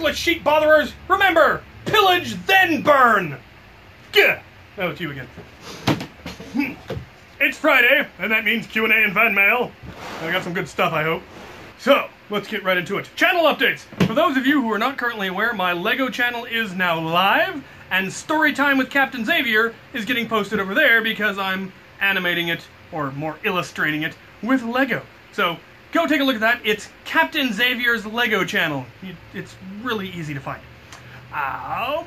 Reckless sheep botherers, remember, pillage then burn! Gah! Oh, it's you again. It's Friday, and that means Q&A and fan mail. I got some good stuff, I hope. So, let's get right into it. Channel updates! For those of you who are not currently aware, my LEGO channel is now live, and Storytime with Captain Xavier is getting posted over there because I'm animating it, or more illustrating it, with LEGO. So, go take a look at that. It's Captain Xavier's LEGO channel. It's really easy to find. I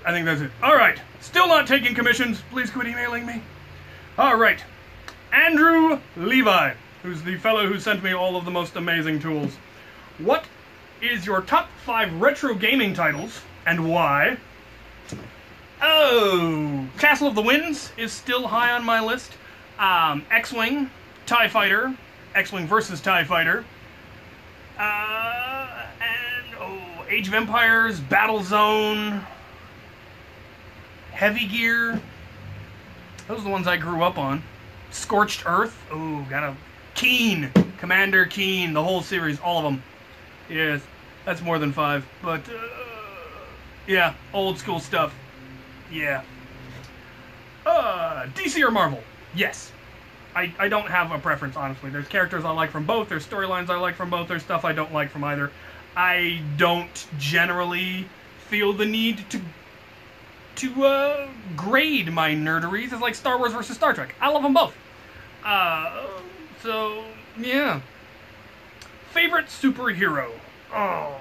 think that's it. Alright, still not taking commissions. Please quit emailing me. Alright, Andrew Levi, who's the fellow who sent me all of the most amazing tools. What is your top 5 retro gaming titles, and why? Oh, Castle of the Winds is still high on my list. X-Wing, TIE Fighter, X-Wing versus TIE Fighter, Age of Empires, Battlezone, Heavy Gear. Those are the ones I grew up on. Scorched Earth. Oh, got a Keen. Commander Keen. The whole series. All of them. Yes. That's more than 5. But, yeah. Old school stuff. Yeah. DC or Marvel? Yes. I don't have a preference, honestly. There's characters I like from both. There's storylines I like from both. There's stuff I don't like from either. I don't generally feel the need to grade my nerderies as like Star Wars versus Star Trek. I love them both. So, yeah. Favorite superhero? Oh.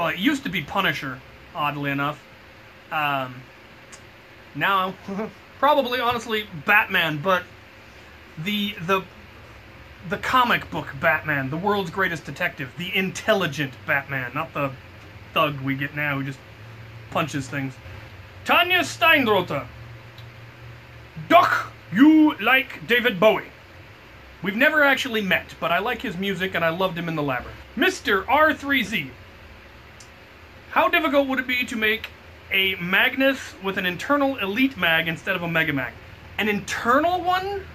It used to be Punisher, oddly enough. Now, probably, honestly, Batman, but the comic book Batman, the world's greatest detective, the intelligent Batman, not the thug we get now who just punches things. Tanya Steinrother. Doc, you like David Bowie. We've never actually met, but I like his music and I loved him in The Labyrinth. Mr. R3Z. How difficult would it be to make a Magnus with an internal Elite Mag instead of a Mega Mag? An internal one?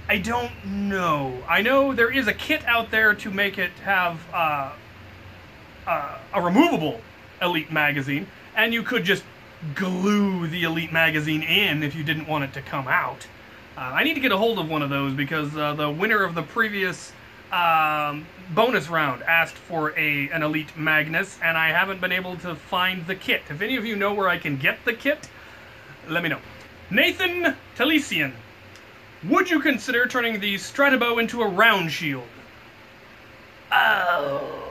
I don't know. I know there is a kit out there to make it have a removable Elite magazine, and you could just glue the Elite magazine in if you didn't want it to come out. I need to get a hold of one of those because the winner of the previous bonus round asked for an Elite Magnus, and I haven't been able to find the kit. If any of you know where I can get the kit, let me know. Nathan Talisian. Would you consider turning the Stratobow into a round shield? Oh.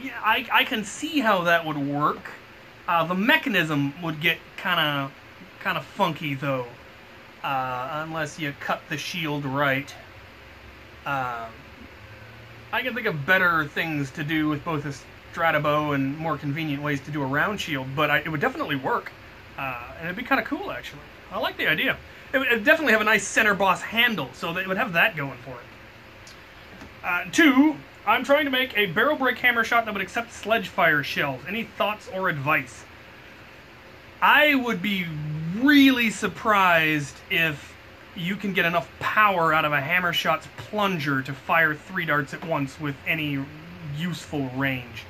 Yeah, I can see how that would work. The mechanism would get kind of funky, though. Unless you cut the shield right. I can think of better things to do with both a Stratobow and more convenient ways to do a round shield, but it would definitely work. And it'd be kind of cool, actually. I like the idea. It would definitely have a nice center boss handle, so that it would have that going for it. 2, I'm trying to make a barrel break hammer shot that would accept sledge fire shells. Any thoughts or advice? I would be really surprised if you can get enough power out of a hammer shot's plunger to fire 3 darts at once with any useful range.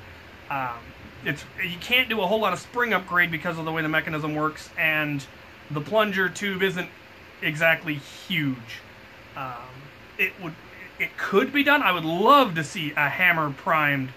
You can't do a whole lot of spring upgrade because of the way the mechanism works, and the plunger tube isn't exactly huge. It could be done. I would love to see a hammer primed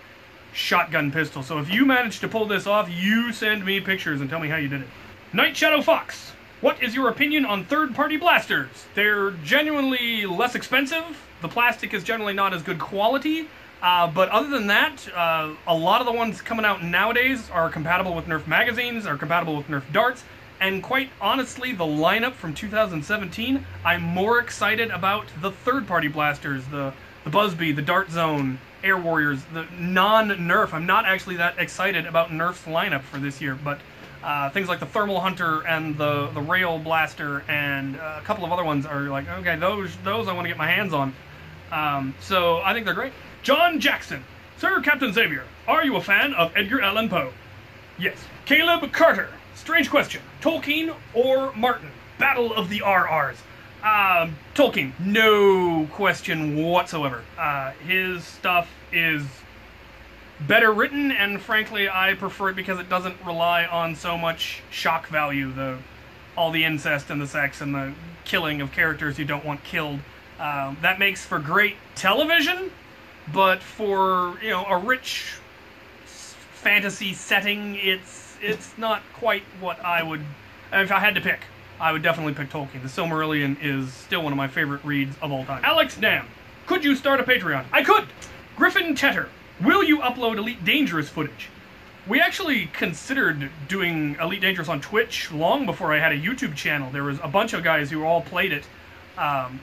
shotgun pistol. So if you manage to pull this off, you send me pictures and tell me how you did it. Night Shadow Fox. What is your opinion on third-party blasters? They're genuinely less expensive. The plastic is generally not as good quality. But other than that, a lot of the ones coming out nowadays are compatible with Nerf magazines, are compatible with Nerf darts, and quite honestly, the lineup from 2017, I'm more excited about the third-party blasters, the Buzzbee, the Dart Zone, Air Warriors, the non-Nerf. I'm not actually that excited about Nerf's lineup for this year, but things like the Thermal Hunter and the Rail Blaster and a couple of other ones are like, okay, those I want to get my hands on. So I think they're great. John Jackson. Sir Captain Xavier, are you a fan of Edgar Allan Poe? Yes. Caleb Carter. Strange question. Tolkien or Martin? Battle of the RRs. Tolkien, no question whatsoever. His stuff is better written, and frankly, I prefer it because it doesn't rely on so much shock value. All the incest and the sex and the killing of characters you don't want killed. That makes for great television, but for a rich fantasy setting, it's not quite what I would. If I had to pick, I would definitely pick Tolkien. The Silmarillion is still one of my favorite reads of all time. Alex Dam, could you start a Patreon? I could! Griffin Chetter, will you upload Elite Dangerous footage? We actually considered doing Elite Dangerous on Twitch long before I had a YouTube channel. There was a bunch of guys who all played it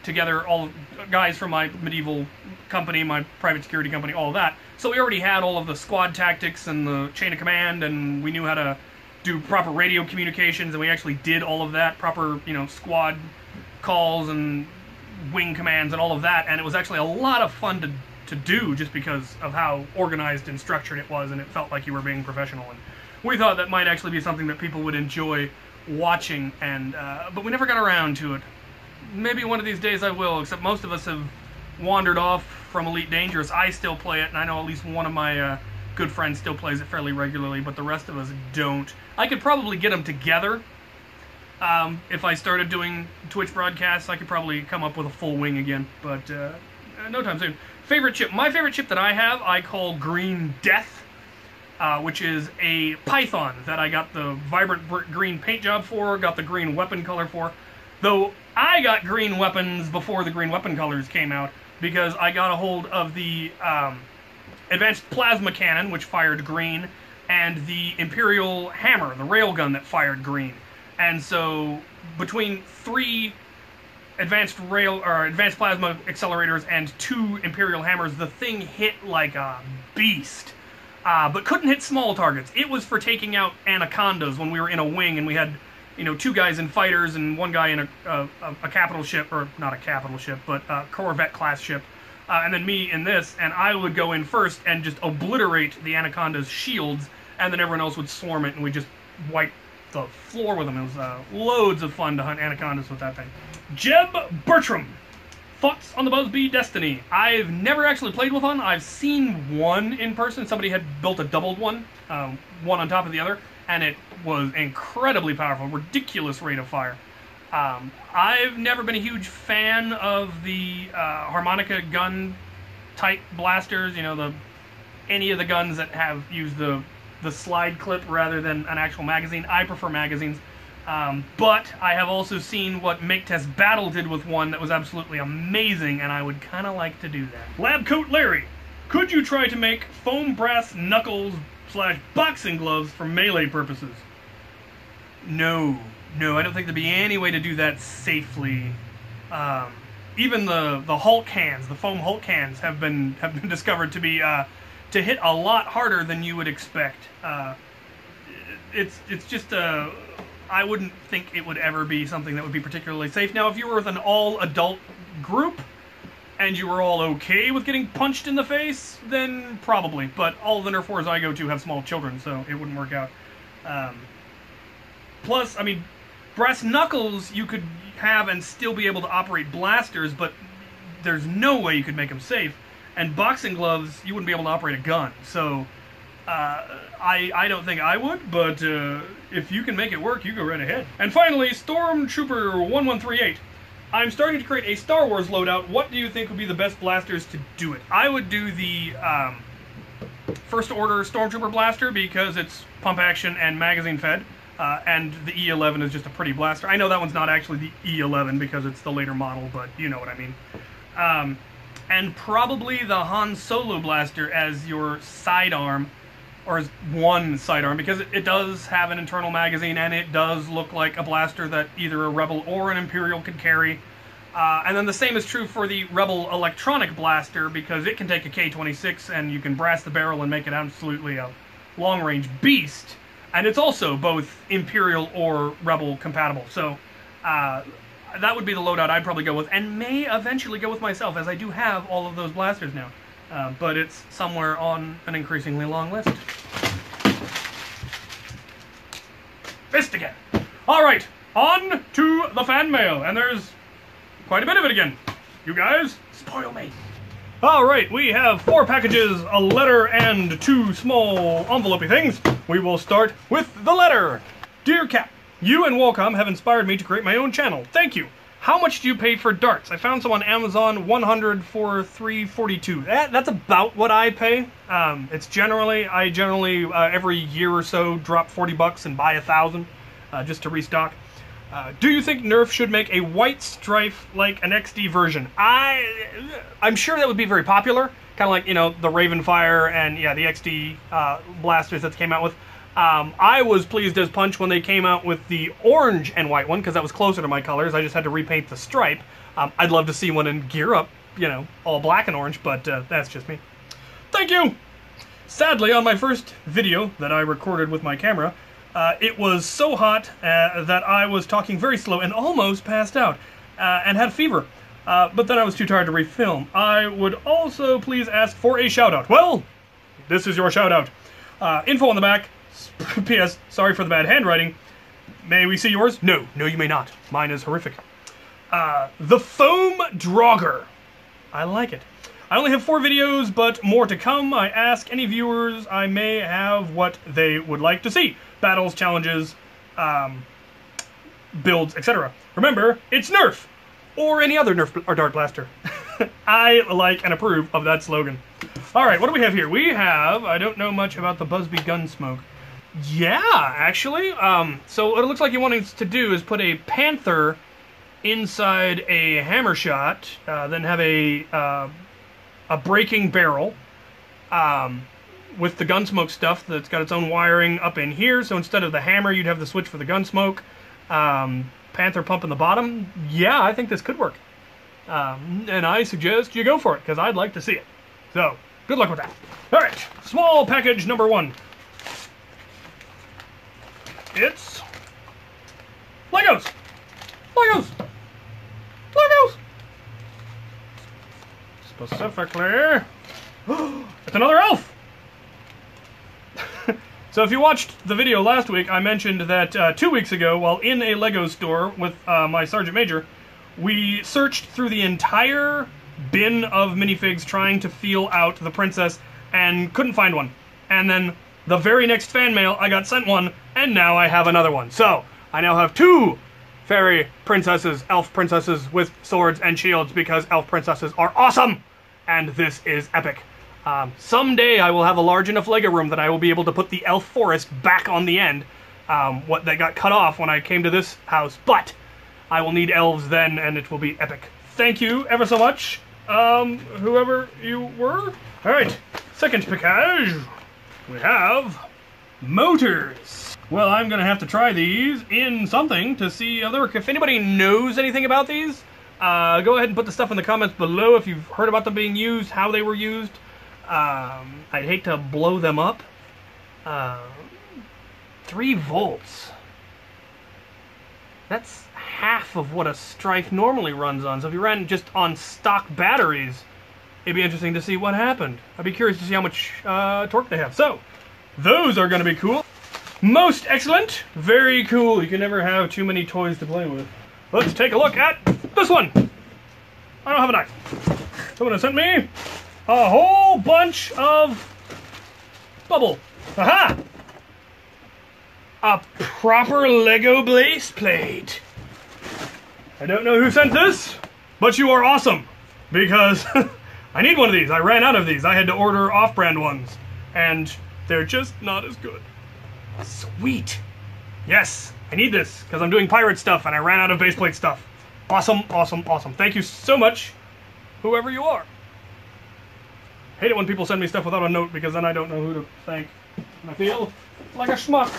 together, all guys from my medieval company, my private security company, all of that. So we already had all of the squad tactics and the chain of command, and we knew how to do proper radio communications, and we actually did all of that, proper, squad calls and wing commands and all of that, and it was actually a lot of fun to do just because of how organized and structured it was, and it felt like you were being professional, and we thought that might actually be something that people would enjoy watching, and but we never got around to it. Maybe one of these days I will, except most of us have wandered off from Elite Dangerous. I still play it, and I know at least one of my good friends still plays it fairly regularly, but the rest of us don't. I could probably get them together. If I started doing Twitch broadcasts, I could probably come up with a full wing again, but no time soon. Favorite chip? My favorite chip that I have, I call Green Death, which is a Python that I got the vibrant green paint job for, got the green weapon color for. Though I got green weapons before the green weapon colors came out, because I got a hold of the advanced plasma cannon, which fired green, and the Imperial hammer, the railgun that fired green. And so between 3 advanced plasma accelerators and 2 Imperial hammers, the thing hit like a beast. But couldn't hit small targets. It was for taking out anacondas when we were in a wing and we had 2 guys in fighters and 1 guy in a capital ship, or not a capital ship, but a Corvette class ship, and then me in this, and I would go in first and just obliterate the anaconda's shields, and then everyone else would swarm it, and we just wipe the floor with them. It was loads of fun to hunt anacondas with that thing. Jeb Bertram, thoughts on the Buzzbee Destiny? I've never actually played with one. I've seen one in person. Somebody had built a doubled one, one on top of the other, and it was incredibly powerful, ridiculous rate of fire. I've never been a huge fan of the harmonica gun type blasters, any of the guns that have used the slide clip rather than an actual magazine. I prefer magazines. But I have also seen what Make Test Battle did with one that was absolutely amazing, and I would kind of like to do that. Labcoat Larry, could you try to make foam brass knuckles / boxing gloves for melee purposes? No, I don't think there'd be any way to do that safely. Even the Hulk hands, the foam Hulk hands, have been discovered to be to hit a lot harder than you would expect. It's just I wouldn't think it would ever be something that would be particularly safe. Now, if you were with an all-adult group and you were all okay with getting punched in the face, then probably. But all the Nerf wars I go to have small children, so it wouldn't work out. Plus, I mean, brass knuckles you could have and still be able to operate blasters, but there's no way you could make them safe. And boxing gloves, you wouldn't be able to operate a gun. So I don't think I would, but if you can make it work, you go right ahead. And finally, Stormtrooper 1138. I'm starting to create a Star Wars loadout. What do you think would be the best blasters to do it? I would do the First Order Stormtrooper blaster because it's pump action and magazine fed. And the E11 is just a pretty blaster. I know that one's not actually the E11 because it's the later model, but you know what I mean. And probably the Han Solo blaster as your sidearm, or as one sidearm, because it does have an internal magazine and it does look like a blaster that either a Rebel or an Imperial could carry. And then the same is true for the Rebel electronic blaster, because it can take a K-26 and you can brass the barrel and make it absolutely a long-range beast. And it's also both Imperial or Rebel compatible. So that would be the loadout I'd probably go with, and may eventually go with myself, as I do have all of those blasters now. But it's somewhere on an increasingly long list. Fist again. All right, on to the fan mail. And there's quite a bit of it again. You guys spoil me. Alright, we have 4 packages, a letter, and 2 small envelopey things. We will start with the letter. Dear Cap, you and Wacom have inspired me to create my own channel. Thank you. How much do you pay for darts? I found some on Amazon, 100 for $342. That's about what I pay. I generally every year or so drop 40 bucks and buy 1,000 just to restock. Do you think Nerf should make a white strife like an XD version? I'm sure that would be very popular. Kind of like, you know, the Ravenfire and, yeah, the XD blasters that they came out with. I was pleased as punch when they came out with the orange and white one, because that was closer to my colors. I just had to repaint the stripe. I'd love to see one in gear up, you know, all black and orange, but that's just me. Thank you! Sadly, on my first video that I recorded with my camera, it was so hot that I was talking very slow and almost passed out, and had fever. But then I was too tired to refilm. I would also please ask for a shout-out. Well, this is your shout-out. Info on the back. P.S. Sorry for the bad handwriting. May we see yours? No, you may not. Mine is horrific. The Foam Draugr. I like it. I only have 4 videos, but more to come. I ask any viewers I may have what they would like to see. Battles, challenges, builds, etc. Remember, it's Nerf! Or any other Nerf or Dart Blaster. I like and approve of that slogan. Alright, what do we have here? We have, I don't know much about the Busby Gunsmoke. Yeah, actually. So what it looks like you want us to do is put a Panther inside a hammer shot, then have a braking barrel with the Gunsmoke stuff that's got its own wiring up in here. So instead of the hammer, you'd have the switch for the Gunsmoke. Panther pump in the bottom. Yeah, I think this could work. And I suggest you go for it, because I'd like to see it. So, good luck with that. Alright, small package number 1. It's Legos! Legos! Legos! Specifically, it's another elf! So if you watched the video last week, I mentioned that 2 weeks ago, while in a Lego store with my Sergeant Major, we searched through the entire bin of minifigs trying to feel out the princess and couldn't find one. And then the very next fan mail, I got sent one, and now I have another one. So, I now have 2 fairy princesses, elf princesses with swords and shields, because elf princesses are awesome! And this is epic. Someday I will have a large enough Lego room that I will be able to put the elf forest back on the end, what that got cut off when I came to this house, but I will need elves then, and it will be epic. Thank you ever so much, whoever you were. Alright, second package. We have motors. Well, I'm going to have to try these in something to see how they work. If anybody knows anything about these, go ahead and put the stuff in the comments below if you've heard about them being used, how they were used. I'd hate to blow them up. 3 volts. That's half of what a Strife normally runs on. So if you ran just on stock batteries, it'd be interesting to see what happened. I'd be curious to see how much torque they have. So, those are going to be cool. Most excellent. Very cool. You can never have too many toys to play with. Let's take a look at this one. I don't have a knife. Someone has sent me a whole bunch of bubble. Aha! A proper Lego base plate. I don't know who sent this, but you are awesome. Because I need one of these. I ran out of these. I had to order off-brand ones. And they're just not as good. Sweet. Yes, I need this because I'm doing pirate stuff and I ran out of baseplate stuff. Awesome, awesome, awesome. Thank you so much, whoever you are. Hate it when people send me stuff without a note because then I don't know who to thank. And I feel like a schmuck.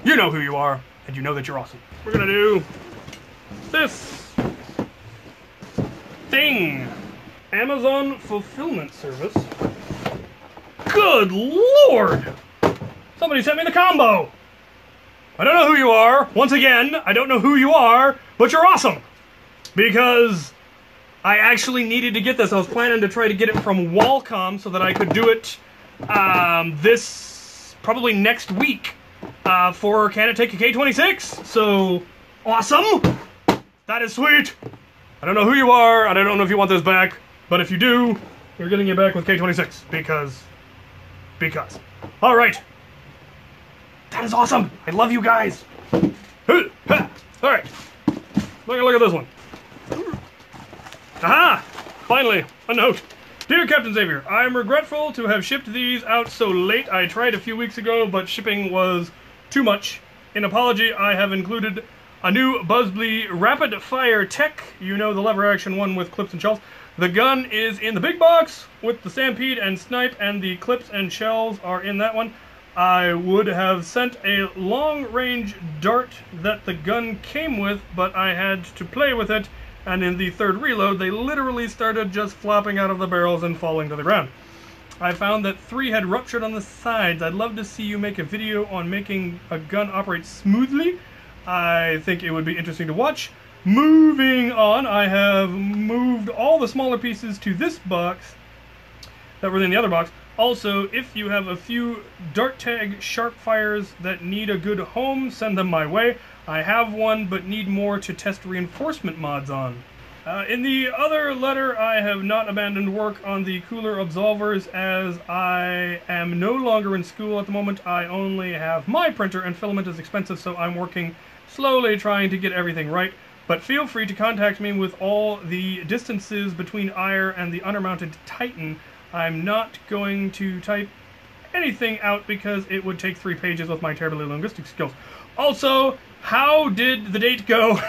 You know who you are, and you know that you're awesome. We're gonna do this thing. Amazon fulfillment service. Good Lord! Somebody sent me the combo! I don't know who you are. Once again, I don't know who you are, but you're awesome! Because I actually needed to get this. I was planning to try to get it from Wacom so that I could do it probably next week for Can It Take a K-26? So, awesome! That is sweet! I don't know who you are, and I don't know if you want this back, but if you do, you're getting it back with K26, because. Alright! That is awesome! I love you guys! Alright. Look at this one. Aha! Finally, a note. Dear Captain Xavier, I am regretful to have shipped these out so late. I tried a few weeks ago, but shipping was too much. In apology, I have included a new Busby Rapid Fire Tech. You know, the lever action one with clips and shells. The gun is in the big box with the Stampede and Snipe, and the clips and shells are in that one. I would have sent a long-range dart that the gun came with, but I had to play with it, and in the third reload, they literally started just flopping out of the barrels and falling to the ground. I found that 3 had ruptured on the sides. I'd love to see you make a video on making a gun operate smoothly. I think it would be interesting to watch. Moving on, I have moved all the smaller pieces to this box that were in the other box. Also, if you have a few dart tag sharp fires that need a good home, send them my way. I have one, but need more to test reinforcement mods on. In the other letter, I have not abandoned work on the cooler absolvers as I am no longer in school at the moment. I only have my printer and filament is expensive, so I'm working slowly trying to get everything right. But feel free to contact me with all the distances between Ire and the undermounted Titan. I'm not going to type anything out because it would take 3 pages with my terribly linguistic skills. Also, how did the date go?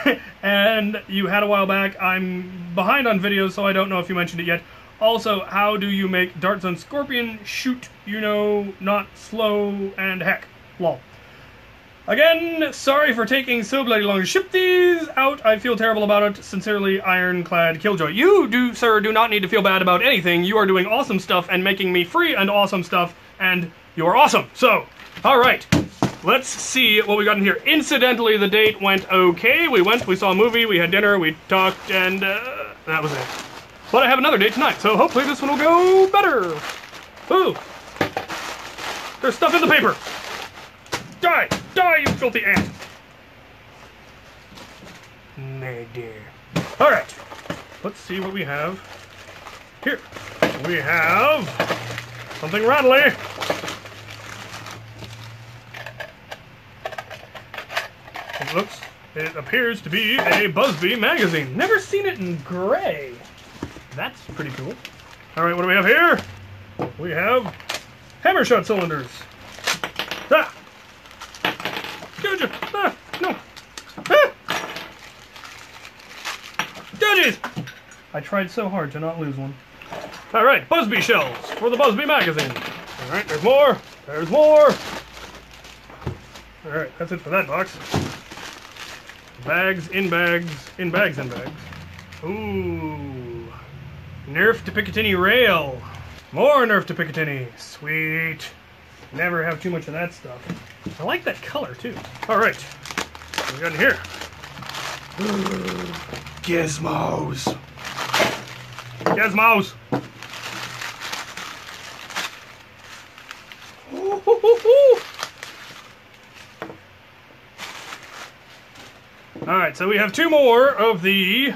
And you had a while back. I'm behind on videos, so I don't know if you mentioned it yet. Also, how do you make darts on Scorpion shoot, you know, not slow and heck? Lol. Again, sorry for taking so bloody long to ship these out. I feel terrible about it. Sincerely, Ironclad Killjoy. You, sir, do not need to feel bad about anything. You are doing awesome stuff and making me free and awesome stuff, and you are awesome. So, alright, let's see what we got in here. Incidentally, the date went okay. We saw a movie, we had dinner, we talked, and that was it. But I have another date tonight, so hopefully this one will go better. Ooh, there's stuff in the paper. Die! Die, you filthy ant! Murder. Alright, let's see what we have here. We have something rattly. It appears to be a Busby magazine. Never seen it in gray. That's pretty cool. Alright, what do we have here? We have hammer shot cylinders. Ah! No. Dodges! I tried so hard to not lose one. Alright, Busby shells for the Busby magazine. Alright, there's more. There's more. Alright, that's it for that box. Bags, in bags, in bags, in bags. Ooh. Nerf to Picatinny rail. More Nerf to Picatinny. Sweet. Never have too much of that stuff. I like that color, too. Alright. What we got in here? Gizmos. Gizmos. Alright, so we have 2 more of the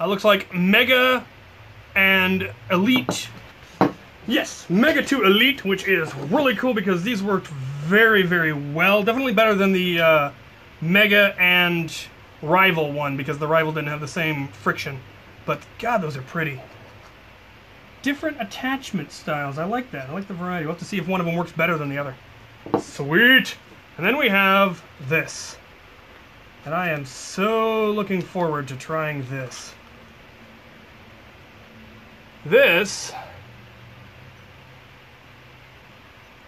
looks like Mega and Elite. Yes, Mega 2 Elite, which is really cool because these worked very, very well. Definitely better than the Mega and Rival one because the Rival didn't have the same friction. But God, those are pretty. Different attachment styles. I like that. I like the variety. We'll have to see if one of them works better than the other. Sweet! And then we have this. And I am so looking forward to trying this. This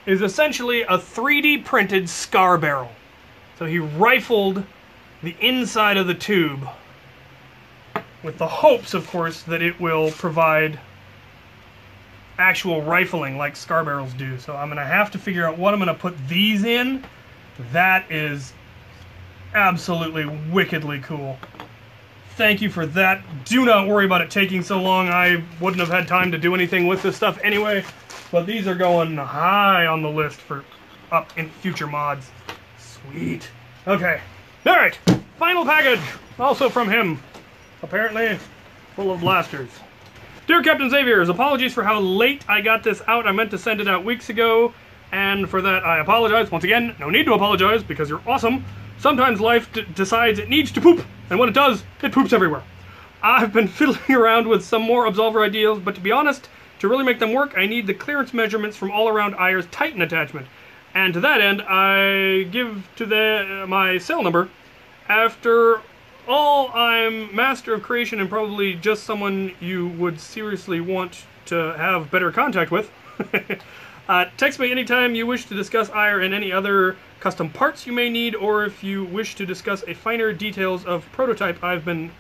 is essentially a 3D printed scar barrel. So he rifled the inside of the tube with the hopes, of course, that it will provide actual rifling like scar barrels do. So I'm going to have to figure out what I'm going to put these in. That is absolutely wickedly cool. Thank you for that. Do not worry about it taking so long. I wouldn't have had time to do anything with this stuff anyway. But these are going high on the list for up in future mods. Sweet. Okay. Alright. Final package, also from him. Apparently full of blasters. Dear Captain Xavier, apologies for how late I got this out. I meant to send it out weeks ago, and for that I apologize. Once again, no need to apologize because you're awesome. Sometimes life decides it needs to poop, and when it does, it poops everywhere. I've been fiddling around with some more Absolver ideas, but to be honest, to really make them work, I need the clearance measurements from all around Eyre's Titan attachment. And to that end, I give to my cell number. After all, I'm master of creation and probably just someone you would seriously want to have better contact with. Text me anytime you wish to discuss Eyre and any other custom parts you may need, or if you wish to discuss a finer details of prototype. I've been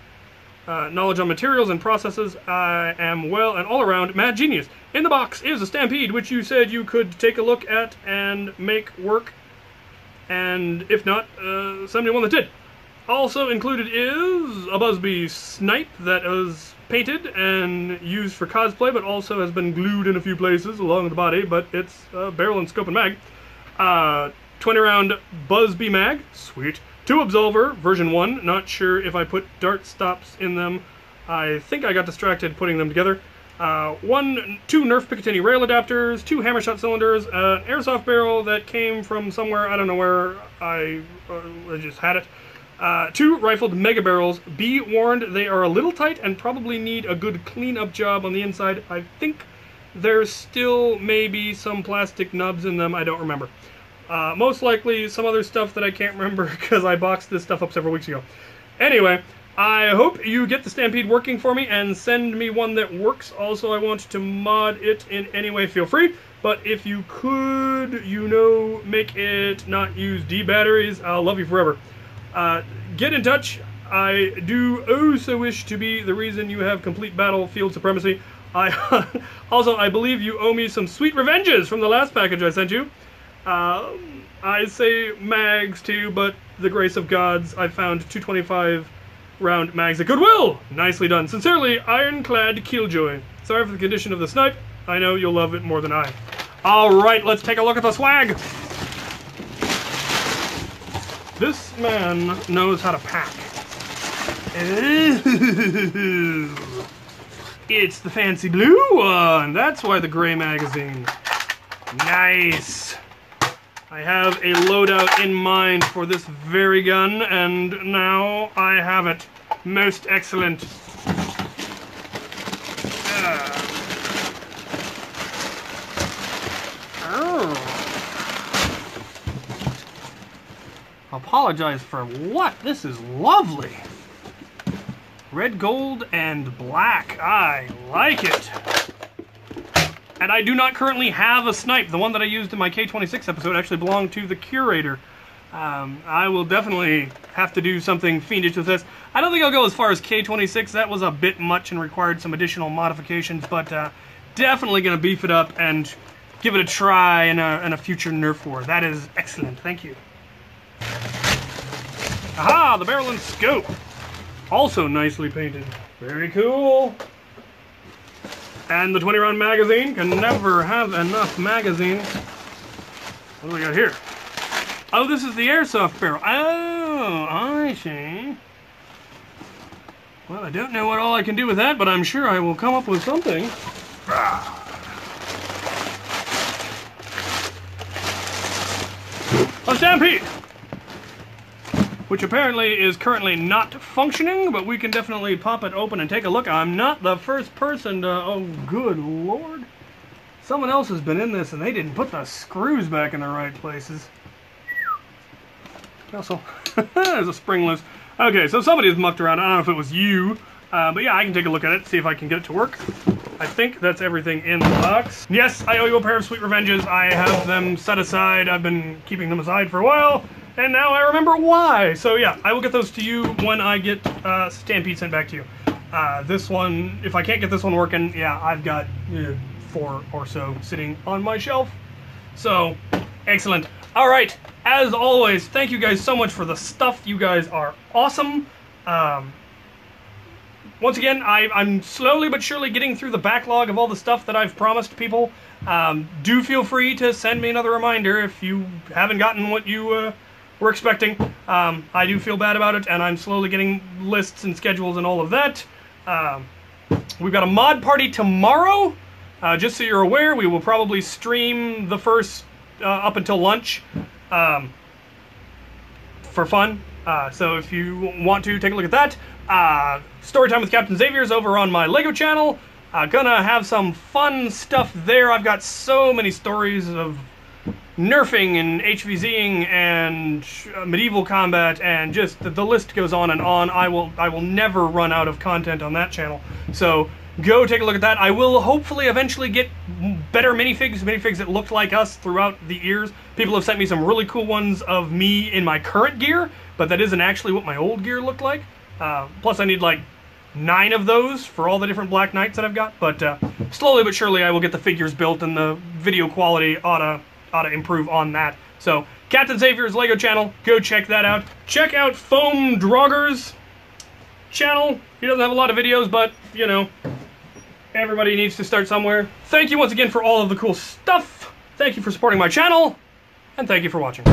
knowledge on materials and processes. I am well and all around mad genius. In the box is a Stampede, which you said you could take a look at and make work. And if not, send me one that did. Also included is a Busby snipe that was painted and used for cosplay, but also has been glued in a few places along the body, but it's barrel and scope and mag. 20 round Busby mag, sweet. 2 Absolver, version 1, not sure if I put dart stops in them. I think I got distracted putting them together. 2 Nerf Picatinny rail adapters, 2 Hammershot cylinders, an airsoft barrel that came from somewhere, I don't know where, I just had it. 2 rifled mega barrels. Be warned, they are a little tight and probably need a good clean-up job on the inside. I think there's still maybe some plastic nubs in them, I don't remember. Most likely some other stuff that I can't remember because I boxed this stuff up several weeks ago. Anyway, I hope you get the Stampede working for me and send me one that works. Also, I want to mod it in any way, feel free. But if you could, make it not use D batteries, I'll love you forever. Get in touch. I do also wish to be the reason you have complete battlefield supremacy. Also, I believe you owe me some sweet revenges from the last package I sent you. I say mags too, but the grace of gods, I found 225 round mags at Goodwill. Nicely done. Sincerely, Ironclad Killjoy. Sorry for the condition of the snipe. I know you'll love it more than I. Alright, let's take a look at the swag. This man knows how to pack. Ooh. It's the fancy blue one. That's why the gray magazine. Nice. I have a loadout in mind for this very gun, and now I have it. Most excellent. Apologize for what? This is lovely. Red, gold, and black. I like it. And I do not currently have a snipe. The one that I used in my K26 episode actually belonged to the curator. I will definitely have to do something fiendish with this. I don't think I'll go as far as K26. That was a bit much and required some additional modifications, but definitely going to beef it up and give it a try in a future Nerf war. That is excellent. Thank you. Aha! The barrel and scope. Also nicely painted. Very cool. And the 20 round magazine. Can never have enough magazines. What do we got here? Oh, this is the airsoft barrel. Oh, I see. Well, I don't know what all I can do with that, but I'm sure I will come up with something. A Stampede! Which apparently is currently not functioning, but we can definitely pop it open and take a look. I'm not the first person to... Oh, good lord. Someone else has been in this and they didn't put the screws back in the right places. Also, there's a spring loose. Okay, so somebody has mucked around. I don't know if it was you. But yeah, I can take a look at it, see if I can get it to work. I think that's everything in the box. Yes, I owe you a pair of sweet revenges. I have them set aside. I've been keeping them aside for a while. And now I remember why. So yeah, I will get those to you when I get Stampede sent back to you. This one, if I can't get this one working, yeah, I've got 4 or so sitting on my shelf. So, excellent. All right, as always, thank you guys so much for the stuff. You guys are awesome. Once again, I'm slowly but surely getting through the backlog of all the stuff that I've promised people. Do feel free to send me another reminder if you haven't gotten what you we're expecting. I do feel bad about it, and I'm slowly getting lists and schedules and all of that. We've got a mod party tomorrow. Just so you're aware, we will probably stream the first up until lunch for fun. So if you want to, take a look at that. Storytime with Captain Xavier is over on my LEGO channel. Gonna have some fun stuff there. I've got so many stories of nerfing and HVZing and medieval combat, and just the list goes on and on. I will never run out of content on that channel. So go take a look at that. I will hopefully eventually get better minifigs that looked like us throughout the years. People have sent me some really cool ones of me in my current gear, but that isn't actually what my old gear looked like. Plus I need like 9 of those for all the different Black Knights that I've got. But slowly but surely I will get the figures built, and the video quality ought to improve on that. So Captain Xavier's LEGO channel, go check that out. Check out Foam Drogger's channel. He doesn't have a lot of videos, but you know, everybody needs to start somewhere. Thank you once again for all of the cool stuff. Thank you for supporting my channel, and thank you for watching.